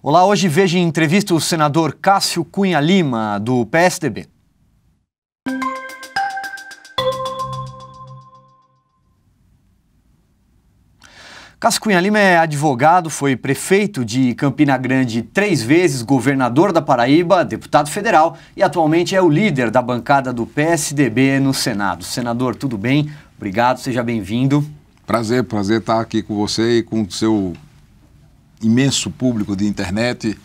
Olá, hoje veja em entrevista o senador Cássio Cunha Lima, do PSDB. Cássio Cunha Lima é advogado, foi prefeito de Campina Grande 3 vezes, governador da Paraíba, deputado federal e atualmente é o líder da bancada do PSDB no Senado. Senador, tudo bem? Obrigado, seja bem-vindo. Prazer estar aqui com você e com o seu imenso público de internet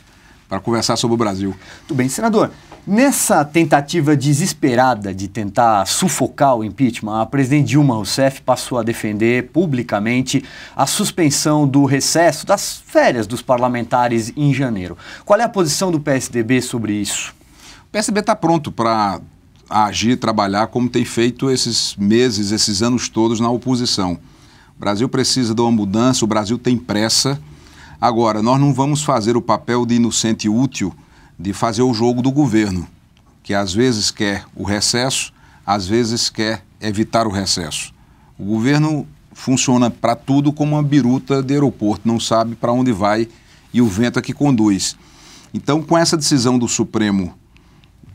para conversar sobre o Brasil. Tudo bem, senador. Nessa tentativa desesperada de tentar sufocar o impeachment, a presidente Dilma Rousseff passou a defender publicamente a suspensão do recesso das férias dos parlamentares em janeiro. Qual é a posição do PSDB sobre isso? O PSDB está pronto para agir, trabalhar como tem feito esses meses, esses anos todos na oposição. O Brasil precisa de uma mudança, o Brasil tem pressa. Agora, nós não vamos fazer o papel de inocente útil de fazer o jogo do governo, que às vezes quer o recesso, às vezes quer evitar o recesso. O governo funciona para tudo como uma biruta de aeroporto, não sabe para onde vai e o vento é que conduz. Então, com essa decisão do Supremo,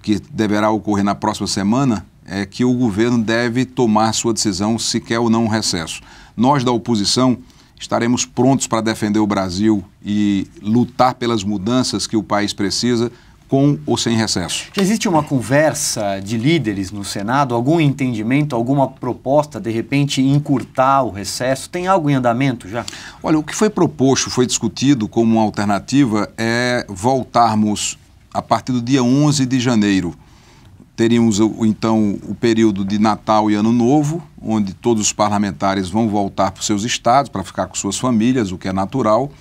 que deverá ocorrer na próxima semana, é que o governo deve tomar sua decisão se quer ou não um recesso. Nós da oposição estaremos prontos para defender o Brasil e lutar pelas mudanças que o país precisa, com ou sem recesso. Já existe uma conversa de líderes no Senado, algum entendimento, alguma proposta, de repente, encurtar o recesso? Tem algo em andamento já? Olha, o que foi proposto, foi discutido como uma alternativa é voltarmos a partir do dia 11 de janeiro. Teríamos, então, o período de Natal e Ano Novo, onde todos os parlamentares vão voltar para os seus estados, para ficar com suas famílias, o que é natural,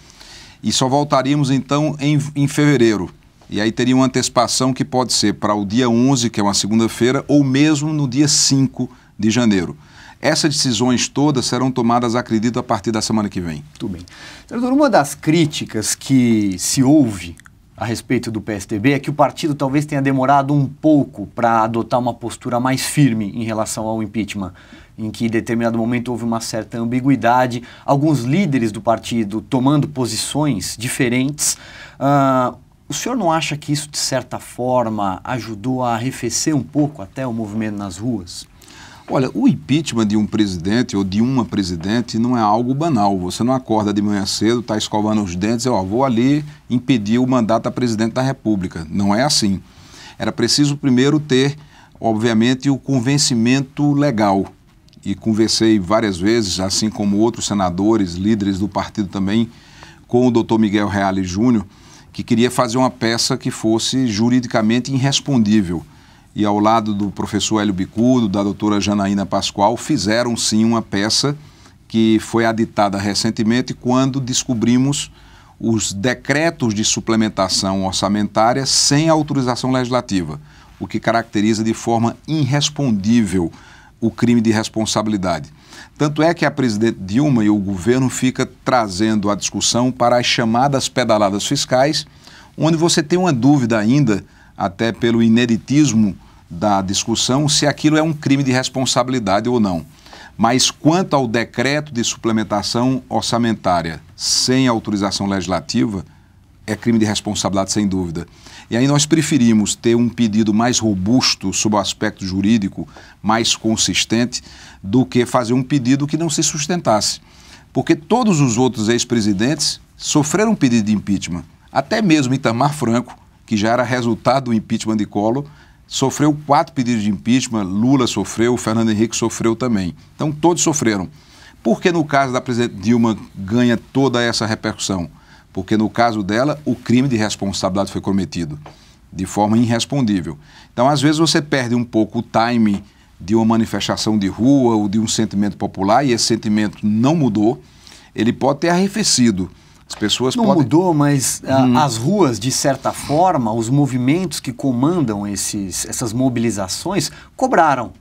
e só voltaríamos, então, em fevereiro. E aí teria uma antecipação que pode ser para o dia 11, que é uma segunda-feira, ou mesmo no dia 5 de janeiro. Essas decisões todas serão tomadas, acredito, a partir da semana que vem. Tudo bem. Senador, uma das críticas que se ouve a respeito do PSDB é que o partido talvez tenha demorado um pouco para adotar uma postura mais firme em relação ao impeachment, em que em determinado momento houve uma certa ambiguidade, alguns líderes do partido tomando posições diferentes. O senhor não acha que isso, de certa forma, ajudou a arrefecer um pouco até o movimento nas ruas? Olha, o impeachment de um presidente ou de uma presidente não é algo banal. Você não acorda de manhã cedo, está escovando os dentes e vou ali impedir o mandato da presidente da República. Não é assim. Era preciso primeiro ter, obviamente, o convencimento legal. E conversei várias vezes, assim como outros senadores, líderes do partido também, com o doutor Miguel Reale Júnior, que queria fazer uma peça que fosse juridicamente irrespondível. E ao lado do professor Hélio Bicudo, da doutora Janaína Pascoal, fizeram sim uma peça que foi aditada recentemente quando descobrimos os decretos de suplementação orçamentária sem autorização legislativa, o que caracteriza de forma irrespondível o crime de responsabilidade. Tanto é que a presidente Dilma e o governo ficam trazendo a discussão para as chamadas pedaladas fiscais, onde você tem uma dúvida ainda, até pelo ineditismo da discussão, se aquilo é um crime de responsabilidade ou não. Mas quanto ao decreto de suplementação orçamentária sem autorização legislativa, é crime de responsabilidade sem dúvida. E aí nós preferimos ter um pedido mais robusto sob o aspecto jurídico, mais consistente, do que fazer um pedido que não se sustentasse. Porque todos os outros ex-presidentes sofreram pedido de impeachment. Até mesmo Itamar Franco, que já era resultado do impeachment de Collor, sofreu 4 pedidos de impeachment, Lula sofreu, Fernando Henrique sofreu também. Então todos sofreram. Por que no caso da presidente Dilma ganha toda essa repercussão? Porque no caso dela, o crime de responsabilidade foi cometido de forma irrespondível. Então, às vezes, você perde um pouco o time de uma manifestação de rua ou de um sentimento popular, e esse sentimento não mudou, ele pode ter arrefecido. As pessoas não podem... mudou, mas as ruas, de certa forma, os movimentos que comandam essas mobilizações, cobraram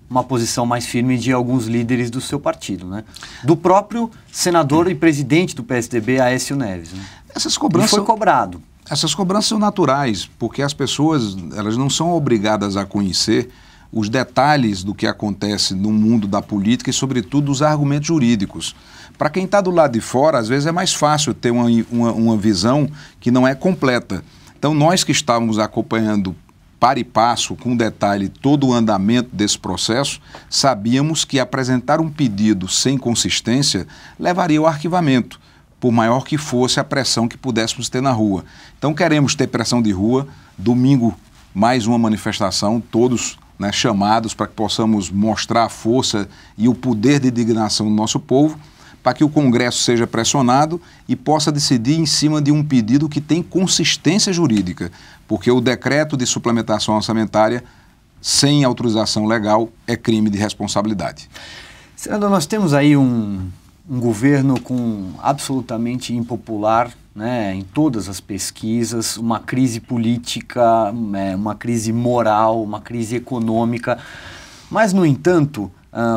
uma posição mais firme de alguns líderes do seu partido, né? Do próprio senador e presidente do PSDB, Aécio Neves. Né? Essas cobranças foi cobrado. Essas cobranças são naturais, porque as pessoas elas não são obrigadas a conhecer os detalhes do que acontece no mundo da política e, sobretudo, os argumentos jurídicos. Para quem está do lado de fora, às vezes é mais fácil ter uma visão que não é completa. Então, nós que estávamos acompanhando para e passo, com detalhe, todo o andamento desse processo, sabíamos que apresentar um pedido sem consistência levaria ao arquivamento, por maior que fosse a pressão que pudéssemos ter na rua. Então, queremos ter pressão de rua. Domingo, mais uma manifestação, todos, né, chamados para que possamos mostrar a força e o poder de indignação do nosso povo, para que o Congresso seja pressionado e possa decidir em cima de um pedido que tem consistência jurídica, porque o decreto de suplementação orçamentária, sem autorização legal, é crime de responsabilidade. Senador, nós temos aí um governo absolutamente impopular, né, em todas as pesquisas, uma crise política, uma crise moral, uma crise econômica, mas, no entanto,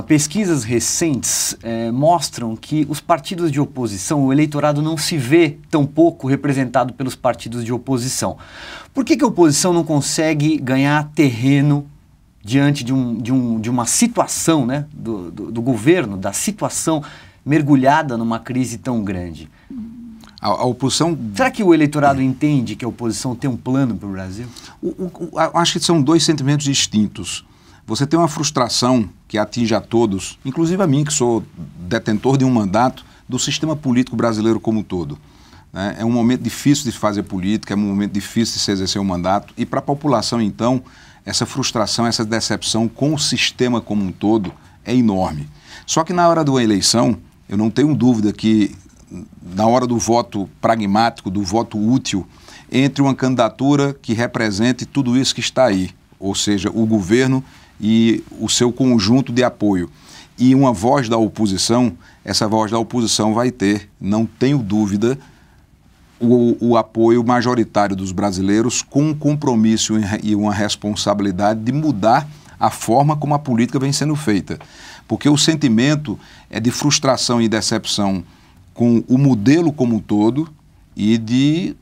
pesquisas recentes mostram que os partidos de oposição, o eleitorado não se vê tão pouco representado pelos partidos de oposição. Por que a oposição não consegue ganhar terreno diante de uma situação, né, do governo, da situação mergulhada numa crise tão grande? A oposição... Será que o eleitorado entende que a oposição tem um plano para o Brasil? Acho que são dois sentimentos distintos. Você tem uma frustração que atinge a todos, inclusive a mim, que sou detentor de um mandato, do sistema político brasileiro como um todo. Né? É um momento difícil de fazer política, é um momento difícil de se exercer um mandato, e para a população, então, essa frustração, essa decepção com o sistema como um todo é enorme. Só que na hora da eleição, eu não tenho dúvida que, na hora do voto pragmático, do voto útil, entre uma candidatura que represente tudo isso que está aí, ou seja, o governo e o seu conjunto de apoio, e uma voz da oposição, essa voz da oposição vai ter, não tenho dúvida, o apoio majoritário dos brasileiros, com um compromisso e uma responsabilidade de mudar a forma como a política vem sendo feita. Porque o sentimento é de frustração e decepção com o modelo como um todo e de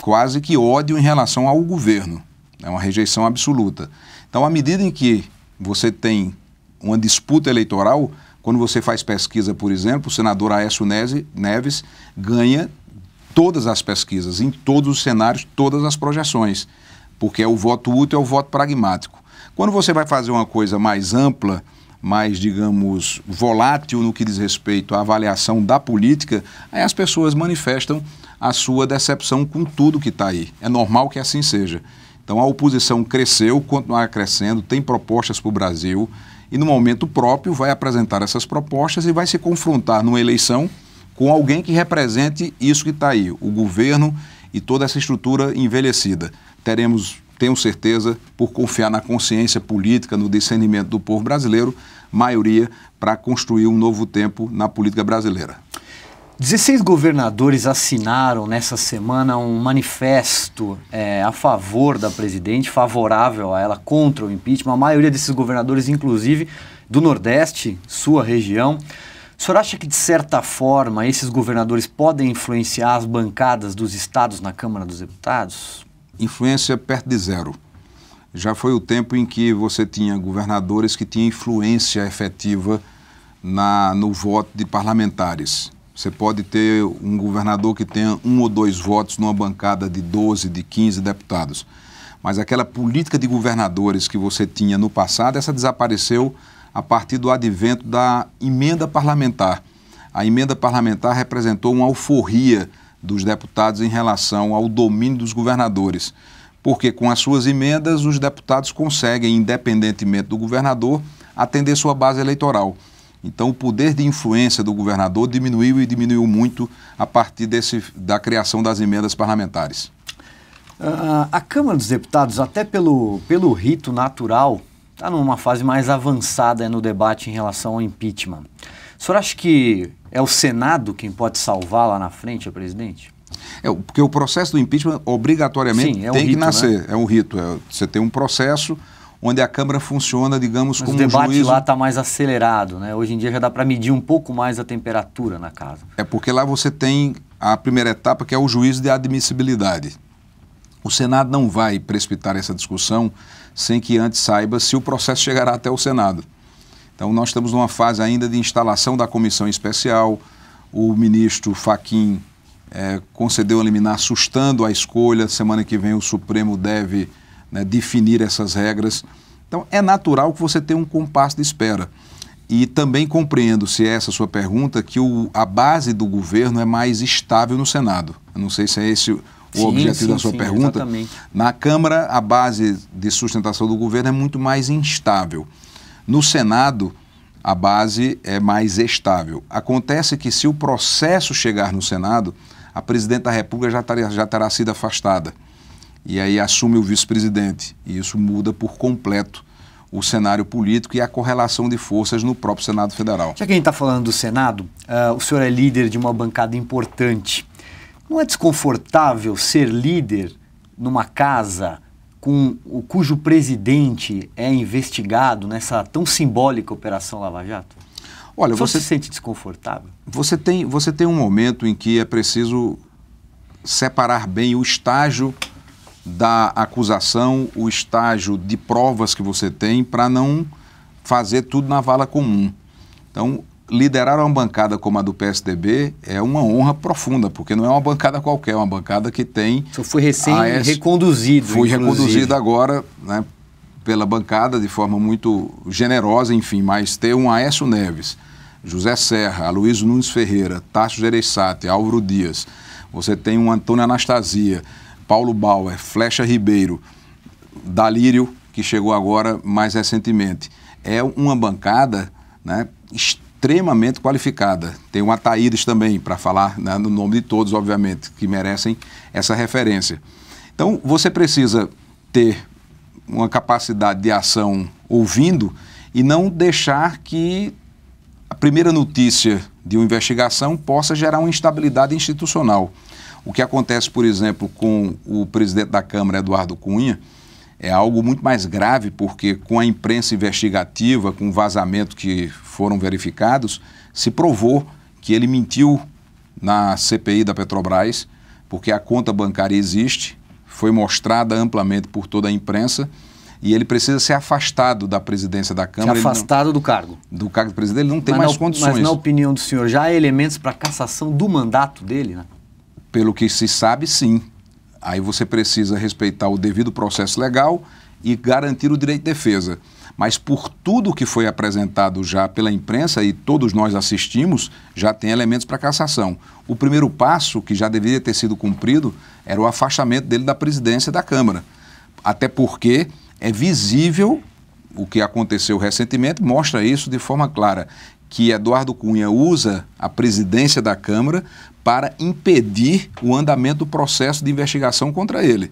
quase que ódio em relação ao governo. É uma rejeição absoluta. Então, à medida em que você tem uma disputa eleitoral, quando você faz pesquisa, por exemplo, o senador Aécio Neves ganha todas as pesquisas, em todos os cenários, todas as projeções, porque é o voto útil, é o voto pragmático. Quando você vai fazer uma coisa mais ampla, mais, digamos, volátil no que diz respeito à avaliação da política, aí as pessoas manifestam a sua decepção com tudo que está aí. É normal que assim seja. Então a oposição cresceu, continuará crescendo, tem propostas para o Brasil e no momento próprio vai apresentar essas propostas e vai se confrontar numa eleição com alguém que represente isso que está aí, o governo e toda essa estrutura envelhecida. Tenho certeza, por confiar na consciência política, no discernimento do povo brasileiro, maioria para construir um novo tempo na política brasileira. 16 governadores assinaram nessa semana um manifesto a favor da presidente, favorável a ela, contra o impeachment. A maioria desses governadores, inclusive, do Nordeste, sua região. O senhor acha que, de certa forma, esses governadores podem influenciar as bancadas dos estados na Câmara dos Deputados? Influência perto de zero. Já foi o tempo em que você tinha governadores que tinham influência efetiva no voto de parlamentares. Você pode ter um governador que tenha 1 ou 2 votos numa bancada de 12, de 15 deputados. Mas aquela política de governadores que você tinha no passado, essa desapareceu a partir do advento da emenda parlamentar. A emenda parlamentar representou uma alforria dos deputados em relação ao domínio dos governadores. Porque com as suas emendas, os deputados conseguem, independentemente do governador, atender sua base eleitoral. Então, o poder de influência do governador diminuiu e diminuiu muito a partir da criação das emendas parlamentares. A Câmara dos Deputados, até pelo rito natural, está numa fase mais avançada no debate em relação ao impeachment. O senhor acha que é o Senado quem pode salvar lá na frente a presidente? Porque o processo do impeachment obrigatoriamente tem que nascer. Né? É um rito. Você tem um processo onde a Câmara funciona, digamos, como um juízo... Mas o debate lá está mais acelerado, né? Hoje em dia já dá para medir um pouco mais a temperatura na casa. É porque lá você tem a primeira etapa, que é o juízo de admissibilidade. O Senado não vai precipitar essa discussão sem que antes saiba se o processo chegará até o Senado. Então, nós estamos numa fase ainda de instalação da comissão especial. O ministro Fachin concedeu a liminar sustando a escolha. Semana que vem o Supremo deve, né, definir essas regras. Então, é natural que você tenha um compasso de espera. E também compreendo, se é essa a sua pergunta, que a base do governo é mais estável no Senado. Eu não sei se é esse o objetivo da sua pergunta. Exatamente. Na Câmara, a base de sustentação do governo é muito mais instável. No Senado, a base é mais estável. Acontece que, se o processo chegar no Senado, a presidente da República já terá sido afastada. E aí assume o vice-presidente. E isso muda por completo o cenário político e a correlação de forças no próprio Senado Federal. Já que a gente está falando do Senado, o senhor é líder de uma bancada importante. Não é desconfortável ser líder numa casa cujo presidente é investigado nessa tão simbólica Operação Lava Jato? Olha, você se sente desconfortável? Você tem um momento em que é preciso separar bem o estágio da acusação, o estágio de provas que você tem, para não fazer tudo na vala comum. Então, liderar uma bancada como a do PSDB é uma honra profunda, porque não é uma bancada qualquer, é uma bancada que tem... O senhor foi recém-reconduzido. Fui reconduzido agora, né, pela bancada de forma muito generosa, enfim, mas ter um Aécio Neves, José Serra, Aloysio Nunes Ferreira, Tasso Gereissati, Álvaro Dias, você tem um Antônio Anastasia, Paulo Bauer, Flecha Ribeiro, Dalírio, que chegou agora mais recentemente. É uma bancada, né, extremamente qualificada. Tem o Ataídes também, para falar, né, no nome de todos, obviamente, que merecem essa referência. Então, você precisa ter uma capacidade de ação ouvindo e não deixar que a primeira notícia de uma investigação possa gerar uma instabilidade institucional. O que acontece, por exemplo, com o presidente da Câmara, Eduardo Cunha, é algo muito mais grave, porque com a imprensa investigativa, com o vazamento que foram verificados, se provou que ele mentiu na CPI da Petrobras, porque a conta bancária existe, foi mostrada amplamente por toda a imprensa, e ele precisa ser afastado da presidência da Câmara. Afastado do cargo? Do cargo de presidente, ele não tem mais condições. Mas na opinião do senhor, já há elementos para cassação do mandato dele, né? Pelo que se sabe, sim. Aí você precisa respeitar o devido processo legal e garantir o direito de defesa. Mas por tudo que foi apresentado já pela imprensa, e todos nós assistimos, já tem elementos para cassação. O primeiro passo, que já deveria ter sido cumprido, era o afastamento dele da presidência da Câmara. Até porque é visível o que aconteceu recentemente, mostra isso de forma clara, que Eduardo Cunha usa a presidência da Câmara para impedir o andamento do processo de investigação contra ele.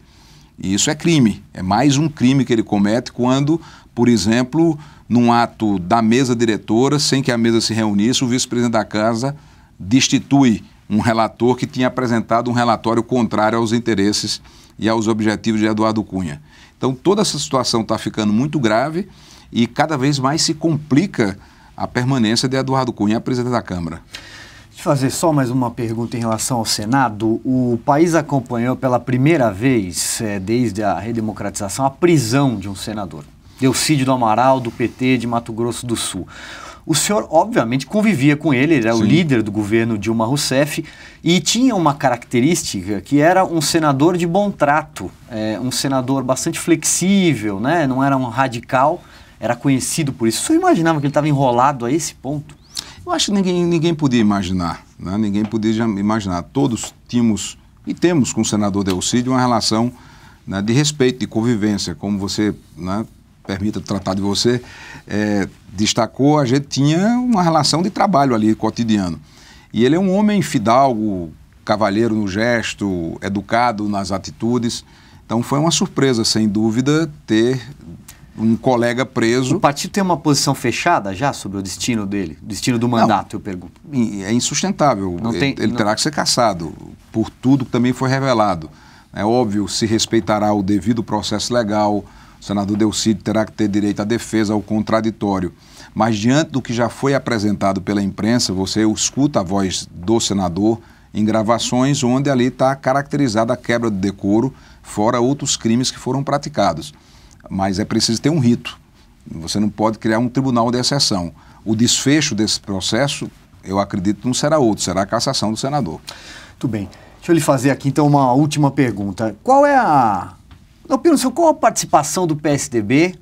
E isso é crime, é mais um crime que ele comete quando, por exemplo, num ato da mesa diretora, sem que a mesa se reunisse, o vice-presidente da casa destitui um relator que tinha apresentado um relatório contrário aos interesses e aos objetivos de Eduardo Cunha. Então, toda essa situação está ficando muito grave e cada vez mais se complica a permanência de Eduardo Cunha, presidente da Câmara. Deixa eu fazer só mais uma pergunta em relação ao Senado. O país acompanhou pela primeira vez, desde a redemocratização, a prisão de um senador, Delcídio do Amaral, do PT de Mato Grosso do Sul. O senhor, obviamente, convivia com ele, ele era o líder do governo Dilma Rousseff, e tinha uma característica que era um senador de bom trato, um senador bastante flexível, né? Não era um radical, era conhecido por isso. O senhor imaginava que ele estava enrolado a esse ponto? Eu acho que ninguém podia imaginar, né? Ninguém podia imaginar. Todos tínhamos e temos com o senador Delcídio uma relação, né, de respeito, de convivência, como você, né, permita tratar de você, destacou, a gente tinha uma relação de trabalho ali, cotidiano. E ele é um homem fidalgo, cavalheiro no gesto, educado nas atitudes. Então foi uma surpresa, sem dúvida, ter um colega preso. O partido tem uma posição fechada já sobre o destino dele, o destino do mandato, eu pergunto. É insustentável. Ele terá que ser cassado por tudo que também foi revelado. É óbvio, se respeitará o devido processo legal, o senador Delcídio terá que ter direito à defesa, ao contraditório. Mas diante do que já foi apresentado pela imprensa, você escuta a voz do senador, em gravações onde ali está caracterizada a quebra de decoro, fora outros crimes que foram praticados. Mas é preciso ter um rito. Você não pode criar um tribunal de exceção. O desfecho desse processo, eu acredito, não será outro, será a cassação do senador. Muito bem. Deixa eu lhe fazer aqui, então, uma última pergunta. Qual é na opinião sua, qual a participação do PSDB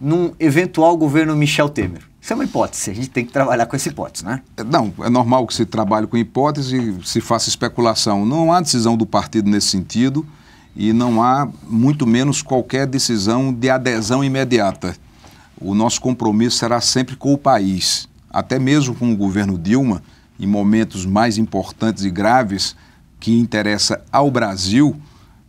num eventual governo Michel Temer? Isso é uma hipótese, a gente tem que trabalhar com essa hipótese, né? Não, é normal que se trabalhe com hipótese e se faça especulação. Não há decisão do partido nesse sentido e não há, muito menos, qualquer decisão de adesão imediata. O nosso compromisso será sempre com o país. Até mesmo com o governo Dilma, em momentos mais importantes e graves que interessa ao Brasil,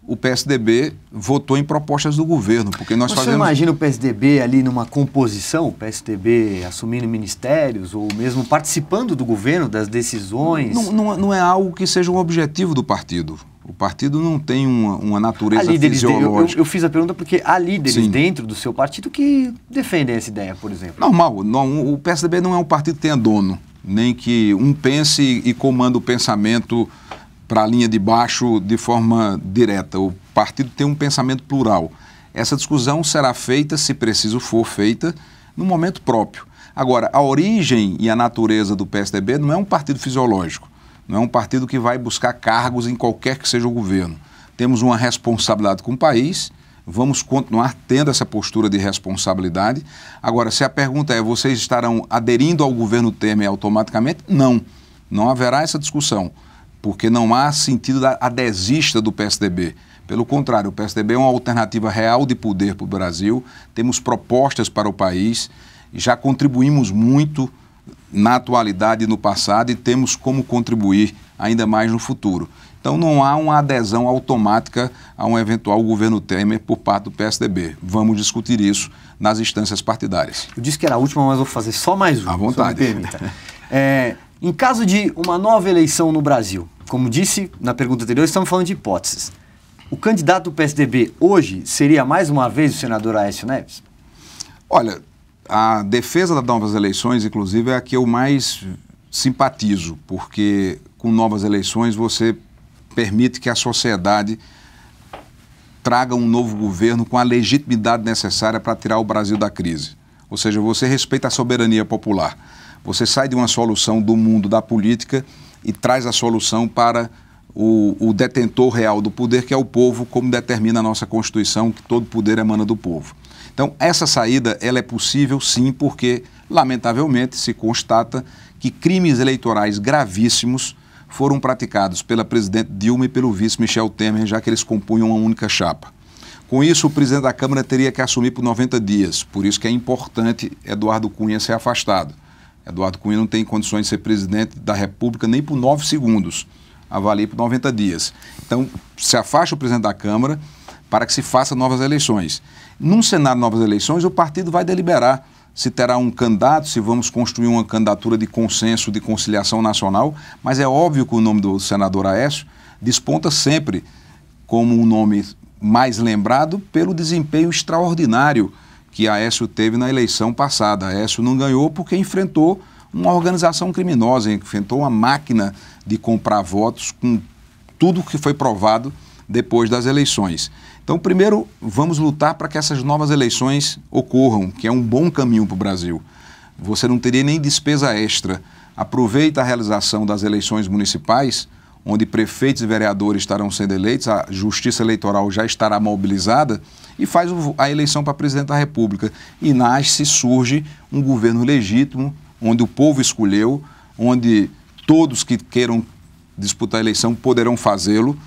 o PSDB votou em propostas do governo, porque nós fazemos... Você imagina o PSDB ali numa composição, o PSDB assumindo ministérios ou mesmo participando do governo, das decisões? Não é algo que seja um objetivo do partido. O partido não tem uma natureza fisiológica. Eu fiz a pergunta porque há líderes dentro do seu partido que defendem essa ideia, por exemplo. Normal. O PSDB não é um partido que tenha dono, nem que um pense e comanda o pensamento para a linha de baixo de forma direta. O partido tem um pensamento plural. Essa discussão será feita, se preciso for feita, no momento próprio. Agora, a origem e a natureza do PSDB não é um partido fisiológico, não é um partido que vai buscar cargos em qualquer que seja o governo. Temos uma responsabilidade com o país, vamos continuar tendo essa postura de responsabilidade. Agora, se a pergunta é, vocês estarão aderindo ao governo Temer automaticamente? Não haverá essa discussão, porque não há sentido adesista do PSDB. Pelo contrário, o PSDB é uma alternativa real de poder para o Brasil, temos propostas para o país, já contribuímos muito na atualidade e no passado e temos como contribuir ainda mais no futuro. Então não há uma adesão automática a um eventual governo Temer por parte do PSDB. Vamos discutir isso nas instâncias partidárias. Eu disse que era a última, mas vou fazer só mais uma. À vontade. Em caso de uma nova eleição no Brasil, como disse na pergunta anterior, estamos falando de hipóteses. O candidato do PSDB hoje seria mais uma vez o senador Aécio Neves? Olha, a defesa das novas eleições, inclusive, é a que eu mais simpatizo, porque com novas eleições você permite que a sociedade traga um novo governo com a legitimidade necessária para tirar o Brasil da crise. Ou seja, você respeita a soberania popular. Você sai de uma solução do mundo da política e traz a solução para o detentor real do poder, que é o povo, como determina a nossa Constituição, que todo poder emana do povo. Então, essa saída ela é possível sim, porque, lamentavelmente, se constata que crimes eleitorais gravíssimos foram praticados pela presidente Dilma e pelo vice Michel Temer, já que eles compunham uma única chapa. Com isso, o presidente da Câmara teria que assumir por 90 dias, por isso que é importante Eduardo Cunha ser afastado. Eduardo Cunha não tem condições de ser presidente da República nem por 9 segundos, avalie por 90 dias. Então, se afasta o presidente da Câmara para que se faça novas eleições. Num cenário de novas eleições, o partido vai deliberar se terá um candidato, se vamos construir uma candidatura de consenso, de conciliação nacional, mas é óbvio que o nome do senador Aécio desponta sempre como um nome mais lembrado pelo desempenho extraordinário que Aécio teve na eleição passada. Aécio não ganhou porque enfrentou uma organização criminosa, enfrentou uma máquina de comprar votos com tudo que foi provado depois das eleições. Então, primeiro, vamos lutar para que essas novas eleições ocorram, que é um bom caminho para o Brasil. Você não teria nem despesa extra. Aproveita a realização das eleições municipais, onde prefeitos e vereadores estarão sendo eleitos, a Justiça Eleitoral já estará mobilizada, e faz a eleição para presidente da República. E nasce, surge um governo legítimo, onde o povo escolheu, onde todos que queiram disputar a eleição poderão fazê-lo,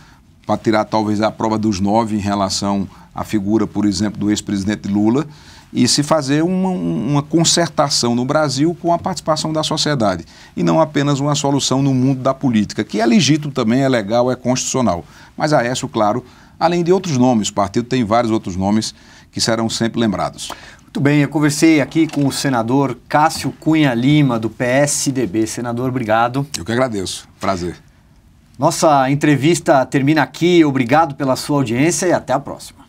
para tirar talvez a prova dos 9 em relação à figura, por exemplo, do ex-presidente Lula, e se fazer uma concertação no Brasil com a participação da sociedade, e não apenas uma solução no mundo da política, que é legítimo também, é legal, é constitucional. Mas Aécio, claro, além de outros nomes, o partido tem vários outros nomes que serão sempre lembrados. Muito bem, eu conversei aqui com o senador Cássio Cunha Lima, do PSDB. Senador, obrigado. Eu que agradeço, prazer. Nossa entrevista termina aqui, obrigado pela sua audiência e até a próxima.